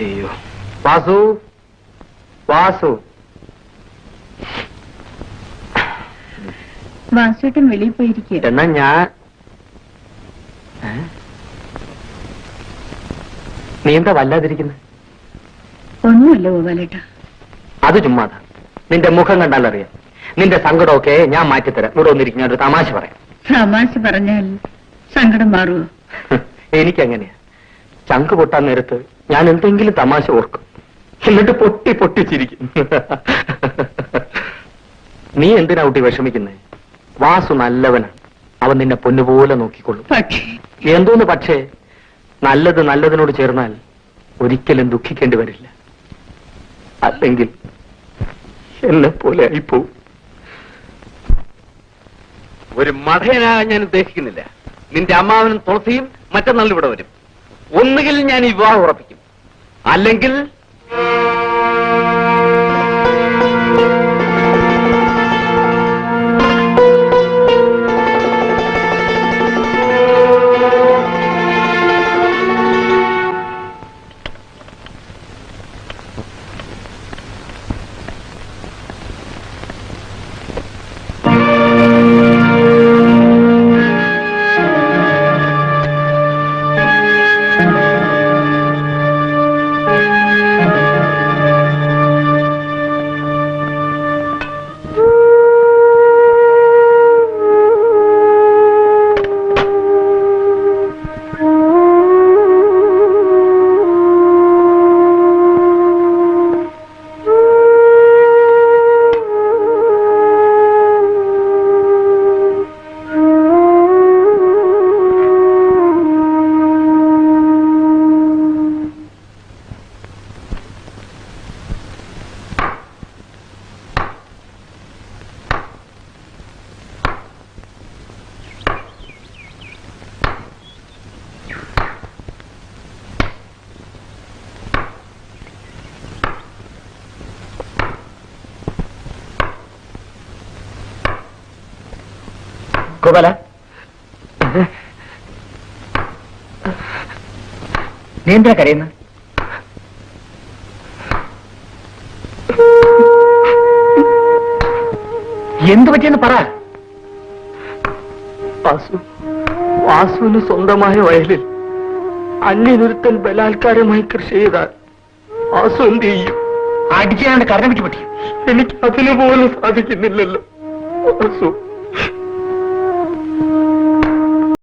അയ്യോ, വാസു വാസു. വാസുവേട്ടൻ വെളിയിൽ പോയിരിക്കുക. എന്നാ ഞാൻ നീ എന്താ വല്ലാതിരിക്കുന്നത്? ഒന്നുമില്ല ഗോപാലേട്ട. അത് ചുമ്മാതാ. നിന്റെ മുഖം കണ്ടാലറിയാം. നിന്റെ സങ്കടമൊക്കെ ഞാൻ മാറ്റിത്തരാം. ഇവിടെ ഒന്നിരിക്കും, ഞാനൊരു തമാശ പറയാം. തമാശ പറഞ്ഞാൽ സങ്കടം മാറുമോ? എനിക്കങ്ങനെയാ. ചങ്ക് പൊട്ടാൻ നേരത്ത് ഞാൻ എന്തെങ്കിലും തമാശ ഓർക്കും, എന്നിട്ട് പൊട്ടി പൊട്ടി ചിരിക്കും. നീ എന്തിനാ കുട്ടി വിഷമിക്കുന്നേ? വാസു നല്ലവനാണ്. അവൻ നിന്നെ പൊന്നുപോലെ നോക്കിക്കൊള്ളും. എന്തോന്ന് പക്ഷേ, നല്ലത് നല്ലതിനോട് ചേർന്നാൽ ഒരിക്കലും ദുഃഖിക്കേണ്ടി വരില്ല. അല്ലെങ്കിൽ എന്നെ പോലെ ആയിപ്പോവും. ഒരു മഠയനാകാൻ ഞാൻ ഉദ്ദേശിക്കുന്നില്ല. നിന്റെ അമ്മാവനും തുളസിയും മറ്റന്നാൾ ഇവിടെ വരും. ഒന്നുകിൽ ഞാൻ ഈ വിവാഹം ഉറപ്പിക്കും, അല്ലെങ്കിൽ ഗോപാല, നീ എന്താ കരയുന്ന? എന്തു പറ്റിയെന്ന് പറ. വാസുവിന് സ്വന്തമായ വയലിൽ അന്യനൊരുത്തൻ ബലാത്കാരമായി കൃഷി ചെയ്താൽ വാസു എന്ത് ചെയ്യും? അടിച്ചാണ്ട് കരണം പറ്റി പറ്റി. എനിക്ക് അതിനുപോലും സാധിക്കുന്നില്ലല്ലോ വാസു.